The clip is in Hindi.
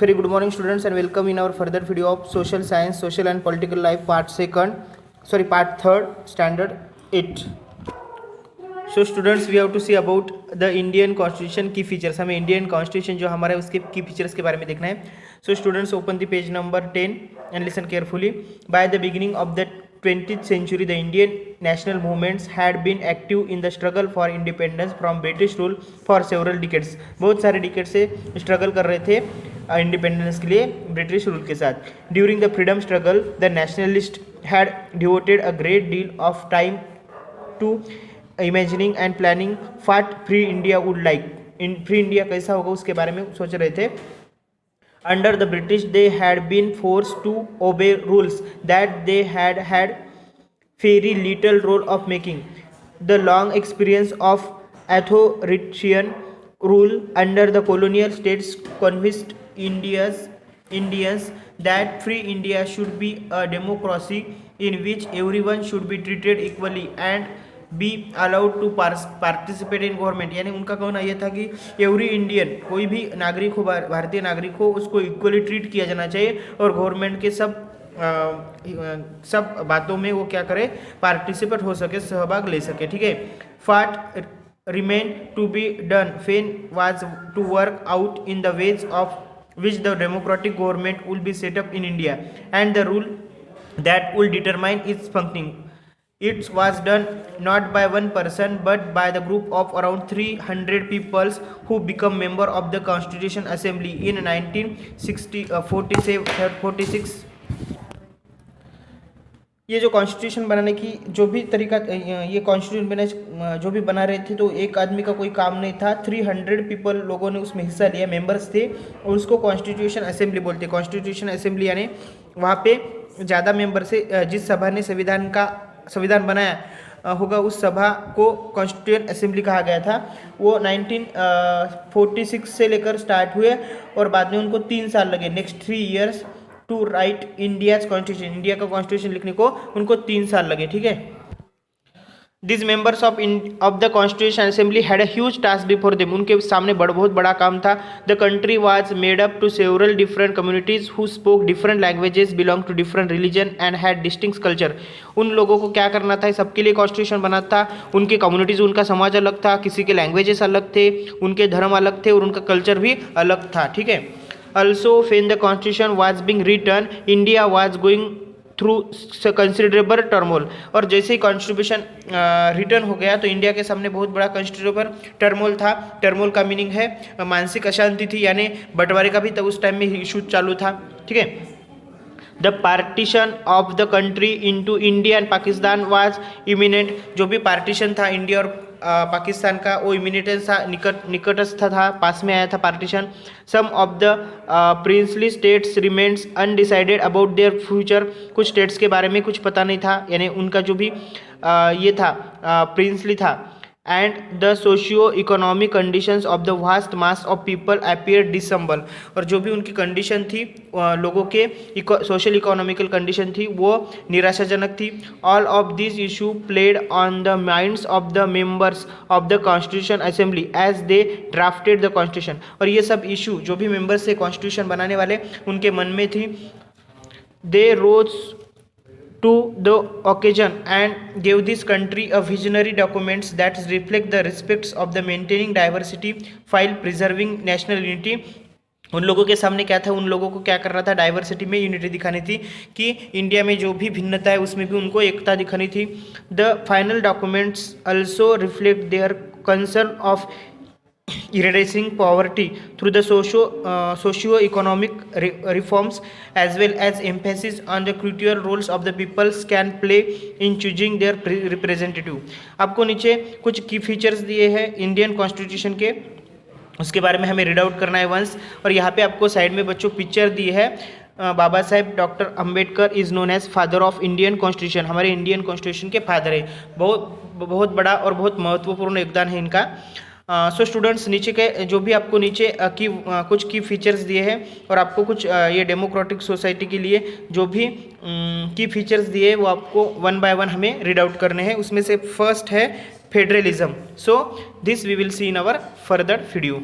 Very good morning students and welcome in our further video of social science, social and political life part 3rd standard 8. So students we have to see about the Indian constitution key features. हमें Indian constitution जो हमारा है उसके key features के बारे में देखना है. So students open the page number 10 and listen carefully. By the beginning of the 20th century, the Indian national movements had been active in the struggle for independence from British rule for several decades. बहुत सारे decades से struggle कर रहे थे इंडिपेंडेंस के लिए ब्रिटिश रूल के साथ. During the freedom struggle the nationalist had devoted a great deal of time to imagining and planning what free India would like. Free India कैसा होगा उसके बारे में सोच रहे थे. Under the British they had been force to obey rules that they had very little role of making. The long experience of authoritarian rule under the colonial states convinced Indians that free India should be a democracy in which everyone should be treated equally and be allowed to participate in government. यानी उनका कहना यह था कि एवरी इंडियन, कोई भी नागरिक हो, भारतीय नागरिक हो, उसको इक्वली ट्रीट किया जाना चाहिए और गवर्नमेंट के सब बातों में वो क्या करे, पार्टिसिपेट हो सके, सहभाग ले सके. ठीक है. फाट remained to be done was to work out in the ways of which the democratic government will be set up in India and the rule that will determine its functioning. It was done not by one person but by the group of around 300 people who become member of the Constitution Assembly in 1946. ये जो कॉन्स्टिट्यूशन बनाने की जो भी तरीका, ये कॉन्स्टिट्यूशन जो भी बना रहे थे तो एक आदमी का कोई काम नहीं था. 300 पीपल लोगों ने उसमें हिस्सा लिया, मेंबर्स थे, और उसको कॉन्स्टिट्यूशन असेंबली बोलते हैं. कॉन्स्टिट्यूशन असेंबली यानी वहाँ पे ज़्यादा मेंबर से जिस सभा ने संविधान बनाया होगा उस सभा को कॉन्स्टिट्यूशन असेंबली कहा गया था. वो 1946 से लेकर स्टार्ट हुए और बाद में उनको 3 साल लगे, next 3 years to write India's constitution. India का कॉन्स्टिट्यूशन लिखने को उनको 3 साल लगे. ठीक है. This members of the constitution assembly had a huge task before them. उनके सामने बहुत बड़ा काम था. The country was made up to several different communities who spoke different languages, belong to different religion and had distinct culture. उन लोगों को क्या करना था, सबके लिए कॉन्स्टिट्यूशन बना था. उनके कम्युनिटीज, उनका समाज अलग था, किसी के लैंग्वेजेस अलग थे, उनके धर्म अलग थे और उनका कल्चर भी अलग था. ठीक है. Also, when the constitution was being written, India was going through considerable turmoil. और जैसे ही कॉन्स्टिट्यूशन रिटर्न हो गया तो इंडिया के सामने बहुत बड़ा कंसिडरेबल टर्मोल था. टर्मोल का मीनिंग है मानसिक अशांति थी, यानी बंटवारे का भी तब उस टाइम में इशू चालू था. ठीक है. The partition of the country into India and Pakistan was imminent. जो भी पार्टीशन था इंडिया और पाकिस्तान का, वो इमिनेटेंस था, निकटस्थ था, पास में आया था partition. Some of the princely states remains undecided about their future. कुछ स्टेट्स के बारे में कुछ पता नहीं था, यानी उनका जो भी ये था प्रिंसली था. And the socio economic conditions of the vast mass of people appear dismal. और जो भी उनकी कंडीशन थी, लोगों के सोशल इकोनॉमिकल कंडीशन थी, वो निराशाजनक थी. All of this issue played on the minds of the members of the constitution assembly as they drafted the constitution. और ये सब इशू जो भी मेंबर्स थे कॉन्स्टिट्यूशन बनाने वाले, उनके मन में थी. दे रोज to the occasion and gave this country a visionary documents that reflect the respects of the maintaining diversity while preserving national unity. उन लोगों के सामने क्या था, उन लोगों को क्या करना था, डाइवर्सिटी में यूनिटी दिखानी थी कि इंडिया में जो भी भिन्नता है उसमें भी उनको एकता दिखानी थी. The final documents also reflect their concern of erasing poverty through the socio-economic reforms as well as emphasis on the crucial roles of the peoples can play in choosing their representative. आपको नीचे कुछ की फीचर्स दिए हैं इंडियन कॉन्स्टिट्यूशन के, उसके बारे में हमें रीड आउट करना है वंस. और यहाँ पे आपको साइड में बच्चों पिक्चर दी है. Baba Saheb doctor Ambedkar is known as father of Indian constitution. हमारे इंडियन कॉन्स्टिट्यूशन के फादर है. बहुत बड़ा और बहुत महत्वपूर्ण योगदान है इनका. सो स्टूडेंट्स, नीचे के जो भी आपको नीचे कुछ की फीचर्स दिए हैं और आपको कुछ ये डेमोक्रेटिक सोसाइटी के लिए जो भी की फीचर्स दिए वो आपको 1 by 1 हमें रीड आउट करने हैं. उसमें से फर्स्ट है federalism. So this we will see in our further video.